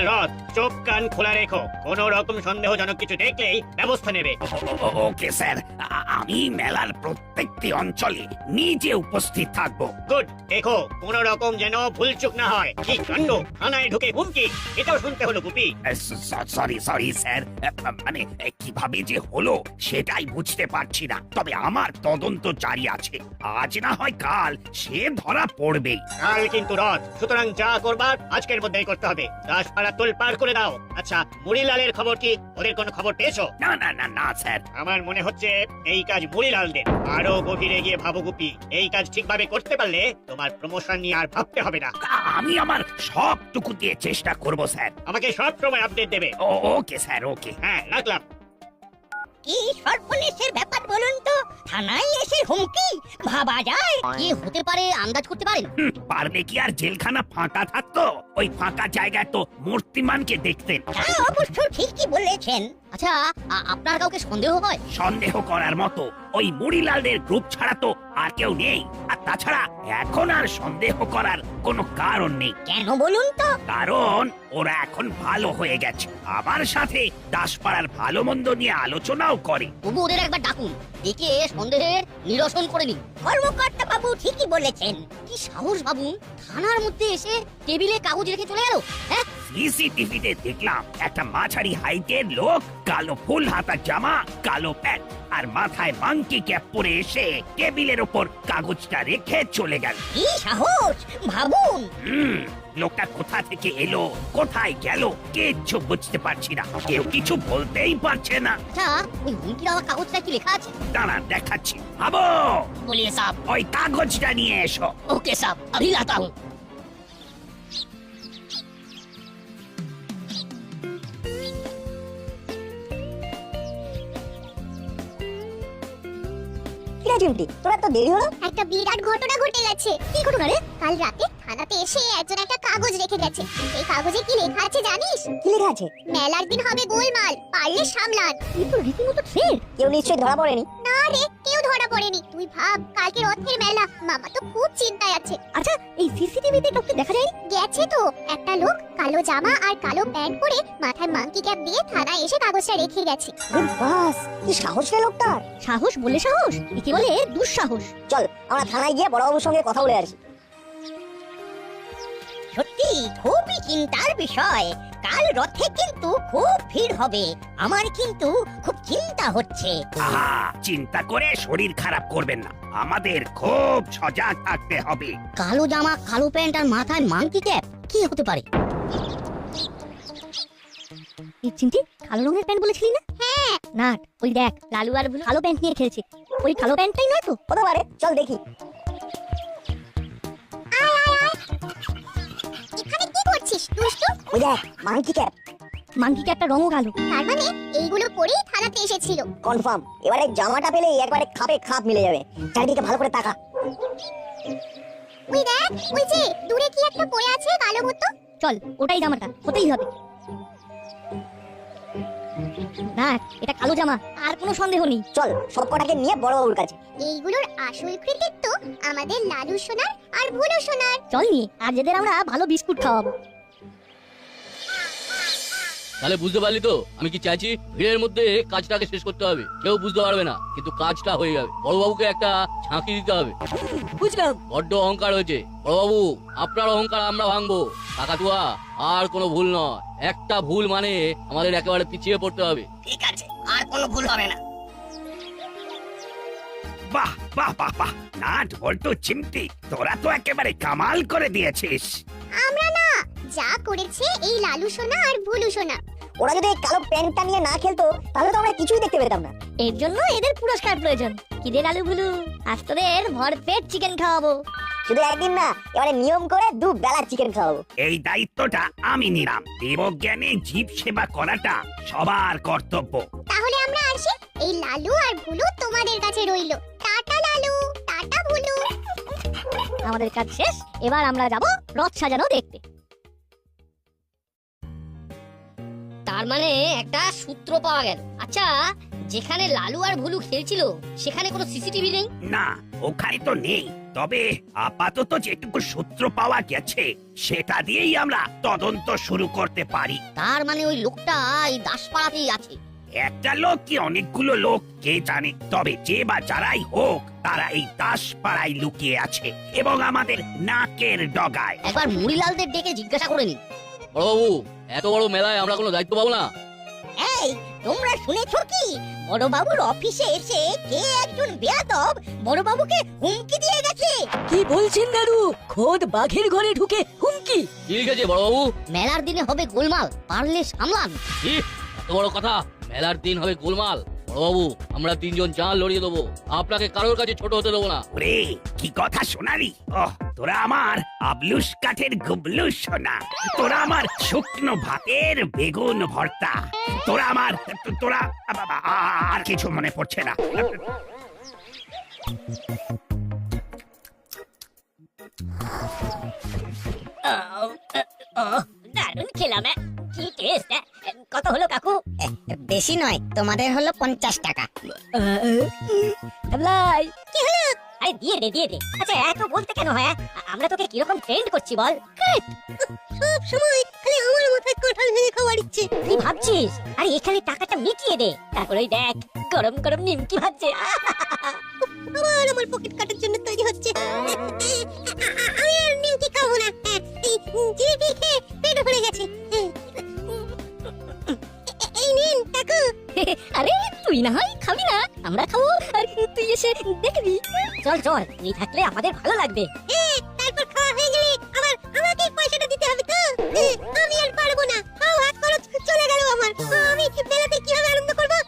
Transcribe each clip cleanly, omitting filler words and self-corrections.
Constable রথ, চোখ কান খোলা রেখো, কোনো রকম সন্দেহজনক কিছু দেখলেই ব্যবস্থা নেবে। ওকে স্যার, আমি মেলার প্রত্যেকটি অঞ্চলে নিজে উপস্থিত থাকবো। গুড। দেখো কোনো রকম যেন ভুলচুক না হয়। কি কাণ্ড, থানায় ঢুকে হুমকি, এটাও শুনতে হলো গুপি। সরি স্যার, মানে কিভাবে যে হলো সেটাই বুঝতে পারছি না। তবে আমার তদন্ত জারি আছে, আজ না হয় কাল সে ধরা পড়বেই। কাল কিন্তু রথ, সুতরাং যা করবার আজকের মধ্যেই করতে হবে। দাসপাড়া তোলপাড় করে দাও। আচ্ছা, মুড়িলালের খবর কি? ওদের কোনো খবর পেয়েছো? না স্যার। আমার মনে হচ্ছে এই কাজ মুড়িলালদের। আরো গভীরে গিয়ে ভাবো গুপি, এই কাজ ঠিকভাবে করতে পারলে তোমার প্রমোশন নিয়ে আর ভাবতে হবে না। আমি আমার সবটুকু দিয়ে চেষ্টা করব স্যার। আমাকে সব সময় আপডেট দেবে। ওকে স্যার, ওকে। হ্যাঁ, রাখলাম। কি সর্বনেশের ব্যাপার বলুন তো? থানায় এসে হুমকি, ভাবা যায় কি হতে পারে? আন্দাজ করতে পারেন? পারলে কি আর জেলখানা ফাঁকা থাকতো? ওই ফাঁকা জায়গায় তো মূর্তিমানকে দেখতেন। তা অবশ্য ঠিকই বলেছেন। আচ্ছা, আপনার কাউকে সন্দেহ হয়? সন্দেহ করার মতো ওই মুড়িলালদের গ্রুপ ছাড়া তো আর কেউ নেই। আর তাছাড়া এখন আর সন্দেহ করার কোনো কারণ নেই। কেন বলুন তো? কারণ ওরা এখন ভালো হয়ে গেছে। আমার সাথে দাসপাড়ার ভালো মন্দ নিয়ে আলোচনাও করে। তবু ওদের একবার ডাকুন, ডেকে সন্দেহের নিরসন করে নিন। কর্মকর্তা বাবু ঠিকই বলেছেন। কি সাহস ভাবুন, থানার মধ্যে এসে টেবিলে কাগজ রেখে চলে গেল। হ্যাঁ, সিসিটিভিতে দেখলাম একটা মাঝারি হাইটের লোক, কালো ফুল হাতা জামা, কালো প্যান্ট আর মাথায় মাংকি ক্যাপ পরে এসে টেবিলের ওপর কাগজটা রেখে চলে গেল। কি সাহস ভাবুন। লোকটা কোথা থেকে এলো, কোথায় গেল, কিচ্ছু বুঝতে পারছি না। কেউ কিছু বলতেই পারছে না। আচ্ছা, ওই হুমকি দেওয়া কাগজটা কি লেখা আছে? দাঁড়া, দেখাচ্ছি। ভাবো, বলিয়ে সাহেব। ওই কাগজটা নিয়ে এসো। ओके साहब, अभी लाता हूँ। তোরা তো দেরি হলো। একটা বিরাট ঘটনা ঘটে গেছে। কি ঘটনা রে? কাল রাতে থানাতে এসে একজন একটা কাগজ রেখে গেছে। এই কাগজে কি লেখা আছে জানিস? কি লেখা আছে? মেলার দিন হবে গোলমাল, পারলে সামলান। তুই তো রীতিমতো ফের। কেউ নিশ্চয়ই ধরা পড়েনি। না রে, কেউ ধরা পড়েনি। তুই ভাব, কালকে রথের মেলা, মামা তো খুব চিন্তায় আছে। আচ্ছা, এই সিসিটিভিতে কাউকে দেখা যায়? গেছে তো, একটা লোক কালো জামা আর কালো প্যান্ট পরে মাথায় মাংকি ক্যাপ দিয়ে থানায় এসে কাগজটা রেখে গেছে। আরে বাস, কি সাহস রে লোকটার। সাহস বলে সাহস, একে বলে দুঃসাহস। চল আমরা থানায় গিয়ে বড়বাবুর সঙ্গে কথা বলে আসি। সত্যি খুবই চিন্তার বিষয়। কাল রথে কিন্তু খুব ভিড় হবে। আমার কিন্তু খুব চিন্তা হচ্ছে। আহা, চিন্তা করে শরীর খারাপ করবেন না। আমাদের খুব সজাগ থাকতে হবে। কালো জামা, কালো প্যান্ট আর মাথায় মাংকি ক্যাপ, কি হতে পারে? এই চিমটি, কালো রঙের প্যান্ট বলেছিলি না? হ্যাঁ। না, ওই দেখ, লালু আর ভুলু কালো প্যান্ট নিয়ে খেলছে। ওই কালো প্যান্টটাই নয় তো? হতে পারে, চল দেখি। এখানে কি করছিস দুষ্টু? ওই দেখ, মাংকি ক্যাপ। মাংকি ক্যাপটা রঙও কালো। তার মানে এইগুলো পরেই থানাতে এসেছিল। কনফার্ম। এবারে জামাটা পেলে একবারে খাপে খাপ মিলে যাবে। চারিদিকে ভালো করে তাকা। ওই দেখ, ওই যে দূরে কি একটা পড়ে আছে কালো মতো। চল, ওটাই জামাটা হতেই হবে। না, এটা কালো জামা, আর কোনো সন্দেহ নেই। চল সব কটাকে নিয়ে বড়বাবুর কাছে। এইগুলোর আসল কৃতিত্ব আমাদের লালু সোনার আর ভুলু সোনার। চল নিয়ে, আর যেদের আমরা ভালো বিস্কুট খাওয়াবো। তাহলে বুঝতে পারলি তো আমি কি চাইছি? ভিড়ের মধ্যে কাজটাকে শেষ করতে হবে। কেউ বুঝতে পারবে না, কিন্তু কাজটা হয়ে যাবে। বড়বাবুকে একটা ঝাঁকি দিতে হবে। বুঝলাম। বড্ড অহংকার হয়েছে। বড়বাবু, আপনার অহংকার আমরা ভাঙবো। কাকাতুয়া, আর কোনো ভুল নয়। একটা ভুল মানে আমাদের একেবারে পিছিয়ে পড়তে হবে। ঠিক আছে, আর কোনো ভুল হবে না। বাহ বাহ বাহ বাহ, নাট বল্টু চিমটি, তোরা তো একেবারে কামাল করে দিয়েছিস। আমরা না, যা করেছে এই লালু সোনা আর ভুলু সোনা। ওরা যদি এই কালো প্যান্টটা নিয়ে না খেলতো তাহলে তো আমরা কিছুই দেখতে পেতাম না। এর জন্য এদের পুরস্কার প্রয়োজন। কি রে লালু ভুলু, আজ তোদের ভরপেট চিকেন খাওয়াবো। শুধু একদিন না, এবারে নিয়ম করে 2 বেলা চিকেন খাওয়াবো। এই দায়িত্বটা আমি নিলাম। দেবজ্ঞানে জীব সেবা করাটা সবার কর্তব্য। তাহলে আমরা আসি। এই লালু আর ভুলু তোমাদের কাছে রইলো। টাটা লালু, টাটা ভুলু। আমাদের কাজ শেষ, এবার আমরা যাব রথ সাজানো দেখতে। তার মানে একটা সূত্র পাওয়া গেল। আচ্ছা, যেখানে লালু আর ভুলু খেলছিল সেখানে কোনো সিসিটিভি নেই? না, ওখানে তো নেই। তবে আপাতত যেটুকু সূত্র পাওয়া গেছে সেটা দিয়েই আমরা তদন্ত শুরু করতে পারি। তার মানে ওই লোকটা এই দাসপাড়াতেই আছে। একটা লোক কি অনেকগুলো লোক কে জানে, তবে যে বা যারাই হোক তারা এই দাসপাড়ায় লুকিয়ে আছে এবং আমাদের নাকের ডগায়। একবার মুড়িলালদের ডেকে জিজ্ঞাসা করে নিন। বড়বাবু, এত বড় মেলায় আমরা কোনো দায়িত্ব পাবো না? এই তোমরা শুনেছো কি, বড়বাবুর অফিসে এসে কে একজন বেয়াদব বড়বাবুকে হুমকি দিয়ে গেছে। কি বলছেন দাদু? খোদ বাঘের ঘরে ঢুকে হুমকি? কি লিখেছে বড়বাবু? মেলার দিনে হবে গোলমাল, পারলে সামলান। কি এত বড় কথা? মেলার দিন হবে গোলমাল? বড়বাবু, আমরা 3 জন জান লড়িয়ে দেবো, আপনাকে কারোর কাছে ছোট হতে দেবো না। ওরে কি কথা শোনালি! তোরা আমার আবলুস কাঠের গুবলু সোনা, তোরা আমার শুকনো ভাতের বেগুন ভর্তা, তোরা আমার তোরা আর কিছু মনে পড়ছে না। দারুণ খেলাম। কি টেস্ট! কত হলো কাকু? বেশি নয়, তোমাদের হলো 50 টাকা। আবলাই, কি হলো? আরে দিয়ে দে। আচ্ছা এত বলতে কেন হয়? আমরা তোকে কিরকম ট্রেন্ড করছি বল? সব সময় খালি আমার মাথায় কাঁঠাল ভেঙে খাওয়ার ইচ্ছে। কি ভাবছিস? আরে এখানে টাকাটা মিটিয়ে দে, তারপরে দেখ গরম গরম নিমকি ভাজছে। আবার আমার পকেট কাটার জন্য তৈরি হচ্ছে। আমি আর নিমকি খাবো না, এই জিলিপি খেয়ে পেট ভরে গেছে। এই নিন কাকু। আরে তুই না হয় খাবি না, আমরা খাবো, আর তুই এসে দেখবি। চল তুই থাকলে আমাদের ভালো লাগবে। তারপর খাওয়া হয়ে গেলে আবার আমাকে পয়সাটা দিতে হবে তো। আমি আর পারবো না, হাত খরচ চলে গেল আমার। আমি মেলাতে কিভাবে আনন্দ করবো?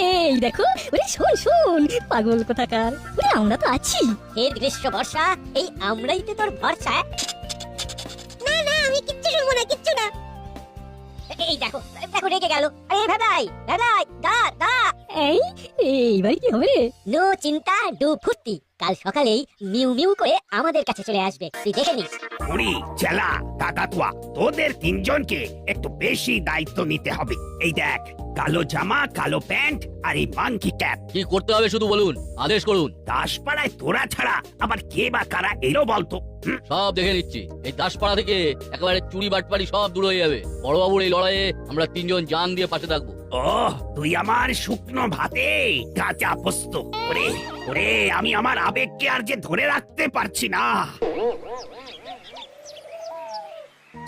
এই দেখো, ওরে শোন পাগল কোথাকার, ওরে আমরা তো আছি। হে গ্রীষ্ম বর্ষা, এই আমরাই তো তোর ভরসা। না আমি কিচ্ছু শুনবো না, কিচ্ছু না। এই দেখো রেগে গেল। আরে ভাই দা এইবার কি হবে? নো চিন্তা, ডু ফুর্তি। কাল সকালেই মিউ মিউ করে আমাদের কাছে চলে আসবে, তুই দেখে নিস। মুড়ি, চেলা, কাকাতুয়া, তোদের 3 জনকে একটু বেশি দায়িত্ব নিতে হবে। এই দেখ, কালো জামা, কালো প্যান্ট আর এই মাংকি ক্যাপ। কি করতে হবে শুধু বলুন, আদেশ করুন। দাসপাড়ায় তোরা ছাড়া আবার কে বা কারা এলো বলতো? সব দেখে নিচ্ছি। এই দাসপাড়া থেকে একেবারে চুরি বাটপাড়ি সব দূর হয়ে যাবে। বড়বাবুর এই লড়াইয়ে আমরা 3 জন জান দিয়ে পাশে থাকবো। তুই আমার শুকনো ভাতে কাঁচা পোস্ত। ওরে আমি আমার আবেগকে আর যে ধরে রাখতে পারছি না।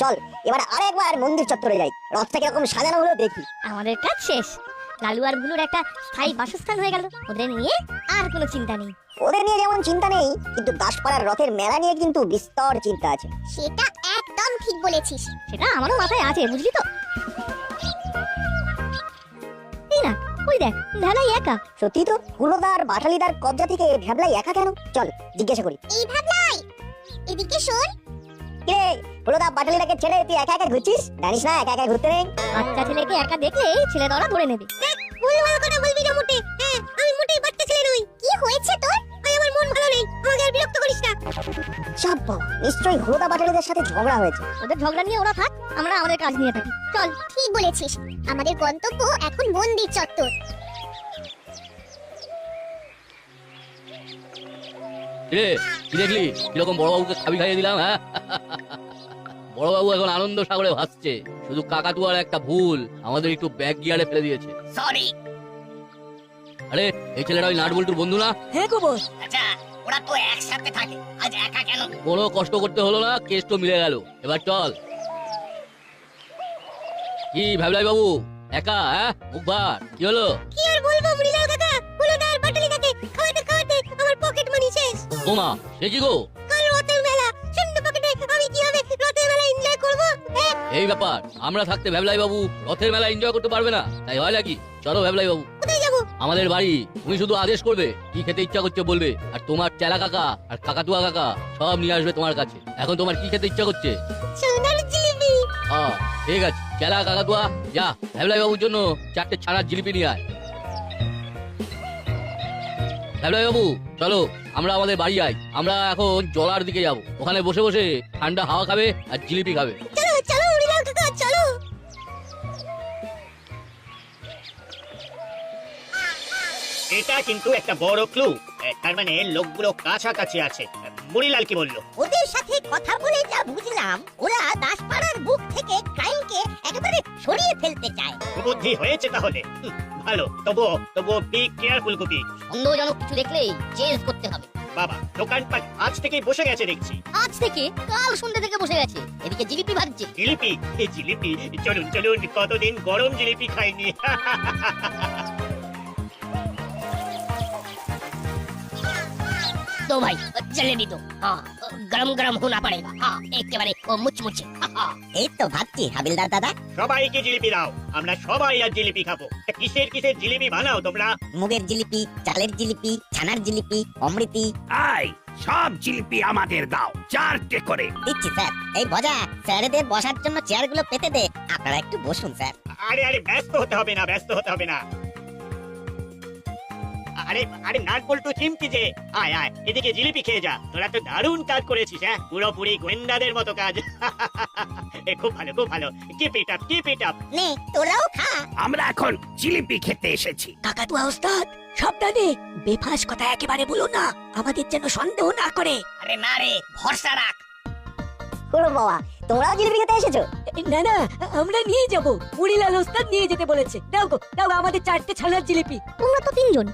চল এবার আরেকবার মন্দির চত্বরে যাই, রথটা কিরকম সাজানো হলো দেখি। আমাদের কাজ শেষ। লালু আর ভুলুর একটা স্থায়ী বাসস্থান হয়ে গেল, ওদের নিয়ে আর কোনো চিন্তা নেই। ওদের নিয়ে যেমন চিন্তা নেই, কিন্তু দাসপাড়ার রথের মেলা নিয়ে কিন্তু বিস্তর চিন্তা আছে। সেটা একদম ঠিক বলেছিস। সেটা আমারও মাথায় আছে, বুঝলি তো। এই না, ওই দেখ ভেলাই একা। সত্যি তো, হুলোদার বাটালিদার কবজা থেকে ভ্যাবলাই একা কেন? চল জিজ্ঞাসা করি। এই ভাবলাই, এদিকে শোন। কে হুলোদা বাটালিদাকে ছেড়ে তুই একা একা ঘুরছিস? জানিস না একা একা ঘুরতে নেই। বাচ্চা ছেলেকে একা দেখলে ছেলে দড়া ধরে নেবে। ভুলভাল কথা বলবি না মোটে। আমি মোটেই বাচ্চা ছেলে নই। কি হয়েছে তোর? আমার মন ভালো নেই, আমাকে আর বিরক্ত করিস না। চাপ্পা, নিশ্চয়ই হুলোদা বাটালিদের সাথে ঝগড়া হয়েছে। ওদের ঝগড়া নিয়ে ওরা থাক, আমরা আমাদের কাজ নিয়ে থাকি। চল। ঠিক বলেছিস, আমাদের গন্তব্য এখন মন্দির চত্বর। রে, কি দেখলি কিরকম বড়বাবুকে খাবি খাইয়ে দিলাম? হ্যাঁ, বড়বাবু এখন আনন্দ সাগরে ভাসছে। শুধু কাকাতুয়ার একটা ভুল আমাদের একটু ব্যাক গিয়ারে ফেলে দিয়েছে। সরি। আরে এই ছেলেটা ওই নাটবল্টুর বন্ধু না? হ্যাঁ গো বস। আচ্ছা ওরা তো একসাথে থাকে, আজ একা কেন? কোনো কষ্ট করতে হলো না, কেস তো মিলে গেল। এবার চল। কি ভাবলাই বাবু, একা? হ্যাঁ, মুখ ভার। কি হলো? কি আর বলবো মুড়িলাল কাকা, হুলোদার বাটালিদাকে খাওয়াতে আমার পকেট মানি শেষ। ওমা, সে কি গো? কাল রথের মেলা, শূন্য পকেটে আমি কিভাবে রথের মেলা এনজয় করবো? এই ব্যাপার, আমরা থাকতে ভ্যাবলাই বাবু রথের মেলা এনজয় করতে পারবে না, তাই হয় নাকি? চলো ভ্যাবলাই বাবু। কোথায় যাবো? আমাদের বাড়ি। তুমি শুধু আদেশ করবে, কি খেতে ইচ্ছা করছে বলবে, আর তোমার চেলা কাকা আর কাকাতুয়া কাকা সব নিয়ে আসবে তোমার কাছে। এখন তোমার কি খেতে ইচ্ছা করছে? সোনার জিলিপি। ঠিক আছে, চেলা কাকাতুয়া যা, ভ্যাবলাই বাবুর জন্য 4টে ছানার জিলিপি নিয়ে আয়। ভ্যাবলাই বাবু চলো, আমরা আমাদের বাড়ি যাই। আমরা এখন জলার দিকে যাব, ওখানে বসে বসে ঠান্ডা হাওয়া খাবে আর জিলিপি খাবে। চলো চলো মুড়িলাল কাকা, চলো। এটা কিন্তু একটা বড় ক্লু। তার মানে লোকগুলো কাছাকাছি আছে। মুড়িলাল কি বললো? ওদের সাথে কথা বলে যা বুঝলাম, ওরা দাসপাড়ার বুক থেকে ক্রাইমকে একেবারে সরিয়ে ফেলতে চায়। বুদ্ধি হয়েছে তাহলে। ভালো, তবুও বি কেয়ারফুল গুপি। সন্দেহজনক কিছু দেখলেই চেঞ্জ করতে হবে। বাবা, দোকানপাট আজ থেকেই বসে গেছে দেখছি। আজ থেকে? কাল সন্ধ্যা থেকে বসে গেছে। এদিকে জিলিপি ভাজছে। জিলিপি? এই জিলিপি? চলুন চলুন, কতদিন গরম জিলিপি খাইনি। तो भाई जलेबी दो। हाँ, गरम गरम होना पड़ेगा। हाँ, একেবারে মুচমুচে। এই তো ভাবছি হাবিলদার দাদা, সবাইকে জিলিপি দাও, আমরা সবাই আর জিলিপি খাবো। তা কিসের কিসের জিলিপি বানাও তোমরা? মুগের জিলিপি, চালের জিলিপি, ছানার জিলিপি, অমৃতি। আই সব জিলিপি আমাদের দাও, 4টে করে। দিচ্ছি স্যার। এই ভজা, স্যারেদের বসার জন্য চেয়ারগুলো পেতে দে। আপনারা একটু বসুন স্যার। আরে ব্যস্ত হতে হবে না, ব্যস্ত হতে হবে না। আরে নাট বল্টু চিমটি যে, আয় আয় এদিকে জিলিপি খেয়ে যা। তোরা তো দারুণ কাজ করেছিস, হ্যাঁ, পুরোপুরি গোয়েন্দাদের মতো কাজ। খুব ভালো, খুব ভালো। Keep it up, keep it up. নে তোরাও খা। আমরা এখন জিলিপি খেতে এসেছি। কাকাতুয়া ওস্তাদ, সাবধানে, বেফাস কথা একেবারে বলো না, আমাদের যেন সন্দেহ না করে। আরে না রে, ভরসা রাখ। ওরে বাবা, তোমরাও জিলিপি খেতে এসেছো? না না, আমরা নিয়ে যাব, মুড়িলাল ওস্তাদ নিয়ে যেতে বলেছে। দাও গো, দাও আমাদের 4টে ছানার জিলিপি। তোমরা তো 3 জন,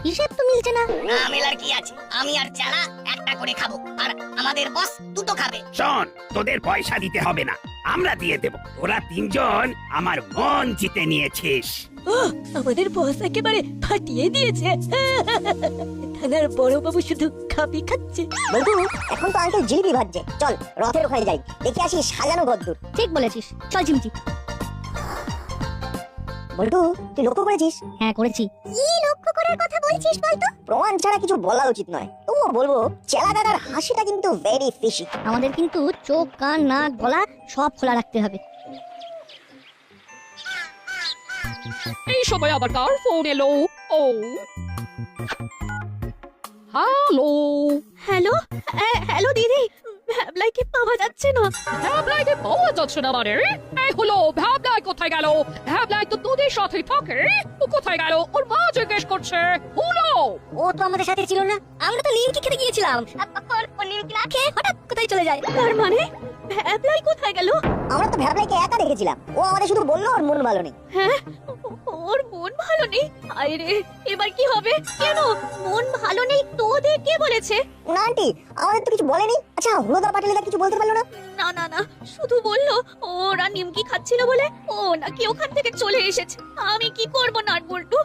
হিসেব তো মিলছে না। না মেলার কি আছে? আমি আর চালা একটা করে খাবো, আর আমাদের বস দুটো খাবে। শোন, তোদের পয়সা দিতে হবে না, আমরা দিয়ে দেব। ওরা 3 জন আমার মন জিতে নিয়েছিস। আমাদের বস একেবারে ফাটিয়ে দিয়েছে। থানার বড়বাবু শুধু খাবি খাচ্ছে। বলটু, এখন তো আঙ্কেল জিলিপি ভাজছে। চল রথের ওখানে যাই, দেখে আসি সাজানো ঘরদূর। ঠিক বলেছিস, চল চিমটি। বলটু, তুই লক্ষ্য করেছিস? হ্যাঁ করেছি। কি লক্ষ্য করার কথা বলছিস বলতো? প্রমাণ ছাড়া কিছু বলা উচিত নয়, তবুও বলবো চেলা দাদার হাসিটা কিন্তু ভেরি ফিশি। আমাদের কিন্তু চোখ, কান, নাক, গলা সব খোলা রাখতে হবে। এই সময় আবার কার ফোন এলো? ও হ্যালো হ্যালো, হ্যালো দিদি, ভ্যাবলাইকে পাওয়া যাচ্ছে না। ভ্যাবলাইকে পাওয়া যাচ্ছে না মানে? এই হলো, ভ্যাবলাই কোথায় গেল? ভ্যাবলাই তো তোদের সাথে থাকে, ও কোথায় গেল? ওর মা জিজ্ঞেস করছে। হলো, ও তো আমাদের সাথে ছিল না, আমরা তো নিমকি খেতে গিয়েছিলাম। ও নিমকি না খেয়ে হঠাৎ কোথায় চলে যায়। তার মানে ভ্যাবলাই কোথায় গেল? আমরা তো ভ্যাবলাইকে একা দেখেছিলাম, ও আমাদের শুধু বললো ওর মন ভালো নেই। হ্যাঁ, ওর মন ভালো নেই? আরে এবার কি হবে? কেন মন ভালো নেই তোদের কে বলেছে? না আন্টি, আমাদের তো কিছু বলেনি। আচ্ছা, হলুদা পাটিলেদা কিছু বলতে পারলো না? না না না, শুধু বললো ওরা নিমকি খাচ্ছিল বলে ও নাকি ওখান থেকে চলে এসেছে। আমি কি করব নাট বল্টু,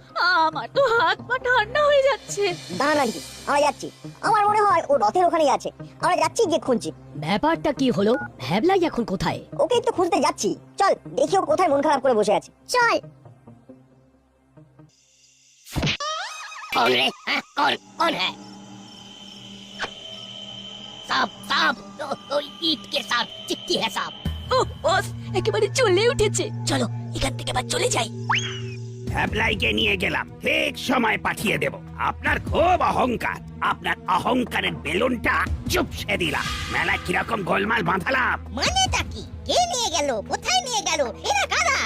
আমার তো হাত পা ঠান্ডা হয়ে যাচ্ছে। দাঁড়ান আন্টি, আমরা যাচ্ছি। আমার মনে হয় ও রথের ওখানেই আছে। আমরা যাচ্ছি, গিয়ে খুঁজছি। ব্যাপারটা কি হলো? ভ্যাবলাই এখন কোথায়? ওকে তো খুঁজতে যাচ্ছি। চল দেখি ও কোথায় মন খারাপ করে বসে আছে। চল। कौन रे? कौन कौन है? सांप सांप, तो ईट के सांप, चिट्ठी है सांप। ও বস একেবারে চলে উঠেছে, চলো এখান থেকে এবার চলে যাই। ভ্যাবলাইকে নিয়ে গেলাম, ঠিক সময় পাঠিয়ে দেব। আপনার খুব অহংকার, আপনার অহংকারের বেলুনটা চুপসে দিলাম। মেলা কিরকম গোলমাল বাঁধালাম। মানেটা কি? কে নিয়ে গেল? কোথায় নিয়ে গেল? এরা কারা?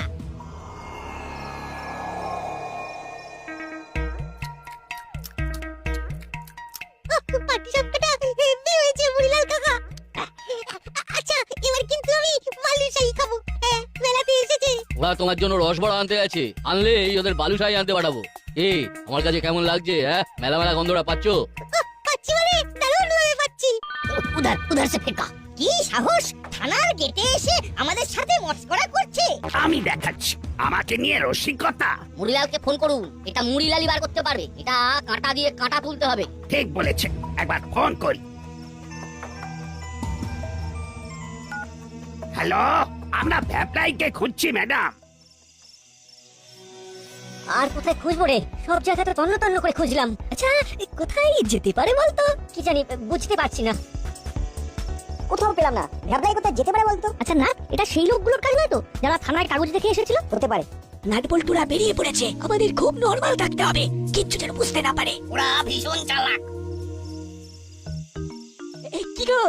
পাটি সাপটা হেভি হয়েছে মুড়িলাল কাকা। আচ্ছা, এবার কিন্তু আমি বালুশাহী খাবো। মেলাতে এসেছে। ওরা তোমার জন্য রসবড়া আনতে গেছে, আনলেই ওদের বালুশাহী আনতে পাঠাবো। আমার কাছে কেমন লাগছে? হ্যাঁ, মেলা মেলা গন্ধটা পাচ্ছো? পাচ্ছি মানে দারুণ ভাবে পাচ্ছি। উধার উধার সে ফেকা। কি সাহস, থানার গেটে এসে আমাদের সাথে মস্করা করছে। আমি দেখাচ্ছি, আমাকে নিয়ে রসিকতা। মুড়িলালকে ফোন করুন, এটা মুড়িলালই বার করতে পারবে। এটা কাঁটা দিয়ে কাঁটা তুলতে হবে। ঠিক বলেছে, একবার ফোন করি। হ্যালো, আমরা ভ্যাবলাইকে খুঁজছি ম্যাডাম। আর কোথায় খুঁজবো রে? সব জায়গা তো তন্ন তন্ন করে খুঁজলাম। আচ্ছা, কোথায় যেতে পারে বলতো? কি জানি, বুঝতে পারছি না। কোথাও পেলাম না। ভ্যাবলাই কোথায় যেতে পারে বলতো? আচ্ছা না, এটা সেই লোকগুলোর কাজ নয় তো যারা থানায় কাগজ দেখে এসেছিল? হতে পারে। নাট বল্টুরা বেরিয়ে পড়েছে, আমাদের খুব নরমাল থাকতে হবে, কিচ্ছু যেন বুঝতে না পারে। ওরা ভীষণ চালাক। কি গো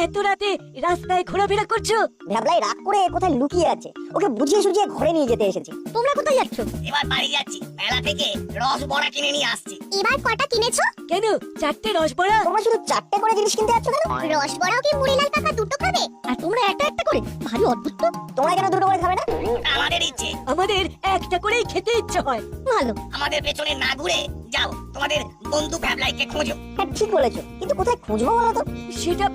এত রাতে রাস্তায় ঘোরাফেরা করছো? ভ্যাবলাই রাগ করে কোথায় লুকিয়ে আছে, ওকে বুঝিয়ে সুঝিয়ে ঘরে নিয়ে যেতে এসেছি। তোমরা কোথায় যাচ্ছ? এবার বাড়ি যাচ্ছি, মেলা থেকে রস বড়া কিনে নিয়ে আসছি। এবার কটা কিনেছো? কেন 4টে রসবড়া? তোমরা শুধু 4টে করে জিনিস কিনতে যাচ্ছ কেন? রসবড়াও কি মুড়িলাল কাকা দুটো খাবে? আর তোমরা একটা একটা করে? ভারী অদ্ভুত তো। তোমরা কেন দুটো করে খাবে না? আমাদের ইচ্ছে, আমাদের একটা করেই খেতে ইচ্ছে হয়। ভালো। আমাদের পেছনে না ঘুরে যাও, তোমাদের বন্ধু ভ্যাবলাইকে খোঁজো। হ্যাঁ ঠিক বলেছো, কিন্তু কোথায় খুঁজবো বলো তো? সেটা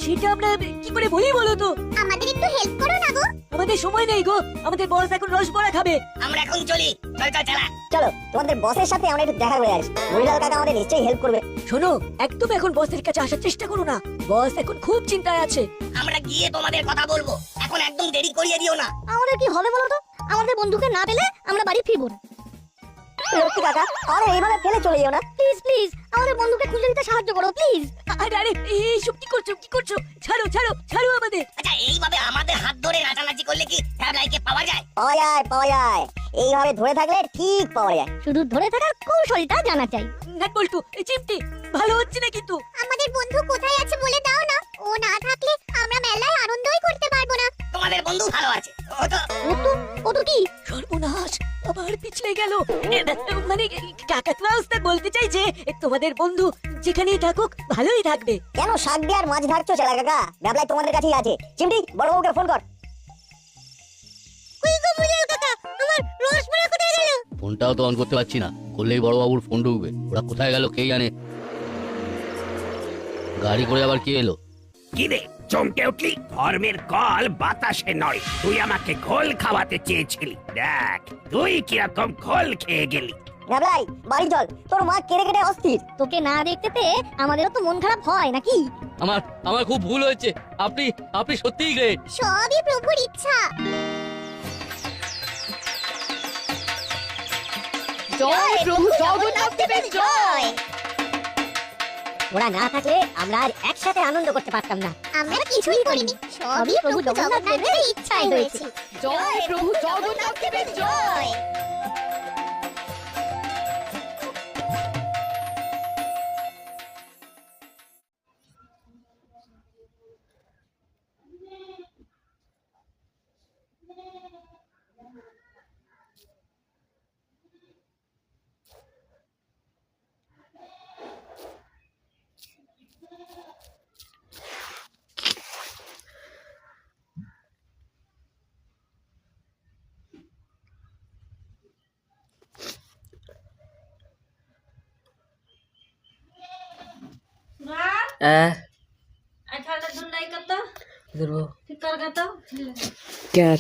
সেটা আমরা কি করে বলি বলো তো? আমাদের একটু হেল্প করো না গো। আমাদের সময় নেই গো, আমাদের বস এখন রসবড়া খাবে। আমরা এখন চলি, চল চল চালা। চলো তোমাদের বসের সাথে আমরা একটু দেখা করে আসি, মুড়িলাল কাকা আমাদের নিশ্চয়ই হেল্প করবে। শোনো, একদম এখন বসের কাছে আসার চেষ্টা করো না, বস এখন খুব চিন্তায় আছে। আমরা গিয়ে তোমাদের কথা বলবো, এখন একদম দেরি করিয়ে দিও না। আমাদের কি হবে বলো তো? আমাদের বন্ধুকে না পেলে আমরা বাড়ি ফিরবো না। লক্ষ্মী কাকা, আমাদের এইভাবে ফেলে চলে যেও না। প্লিজ প্লিজ আমাদের বন্ধুকে খুঁজে দিতে সাহায্য করো প্লিজ। আরে আরে এইসব কি করছো কি করছো? ছাড়ো ছাড়ো ছাড়ো আমাদের। আচ্ছা এইভাবে আমাদের হাত ধরে নাচানাচি করলে কি ভ্যাবলাইকে পাওয়া যায়? পাওয়া যায় পাওয়া যায়, এইভাবে ধরে থাকলে ঠিক পাওয়া যায়। শুধু ধরে থাকার কৌশলটা জানা চাই। নাট বল্টু, চিমটি ভালো হচ্ছে না কিন্তু। আমাদের বন্ধু কোথায় আছে বলে দাও না, ও না থাকলে আমরা মেলায় আনন্দই করতে পারবো না। তোমাদের বন্ধু ভালো আছে, ও তো কি সর্বনাশ, আবার পিছলে গেল। মানে কাকাতুয়া ওস্তাদ বলতে চাইছে তোমাদের বন্ধু যেখানেই থাকুক ভালোই থাকবে। কেন শাক দিয়ে আর মাছ ধারছো চেলা কাকা? ভ্যাবলাই তোমাদের কাছেই আছে। চিমটি বড় বউকে ফোন কর। কই গো মুড়িয়াল কাকা, আমার রসবড়া কোথায় গেল? ফোনটাও তো অন করতে পারছি না, করলেই বড়বাবুর ফোন ঢুকবে। ওরা কোথায় গেল কে জানে। গাড়ি করে আবার কে এলো? কিরে চমকে উঠলি? ধর্মের কল বাতাসে নয়, তুই আমাকে ঘোল খাওয়াতে চেয়েছিলি, দেখ তুই কিরকম ঘোল খেয়ে গেলি। ভ্যাবলাই বাড়ি চল, তোর মা কেড়ে কেটে অস্থির। তোকে না দেখতে পেয়ে আমাদেরও তো মন খারাপ হয় নাকি? আমার আমার খুব ভুল হয়েছে, আপনি আপনি সত্যিই গ্রেট। সবই প্রভুর ইচ্ছা। জয় প্রভু জগন্নাথ দেবের জয়। ওরা না থাকলে আমরা আর একসাথে আনন্দ করতে পারতাম না। আমরা কিছুই করিনি, সবই প্রভু জগন্নাথ দেবের ইচ্ছায় হয়েছে। জয় প্রভু জগন্নাথ দেবের জয়। क्या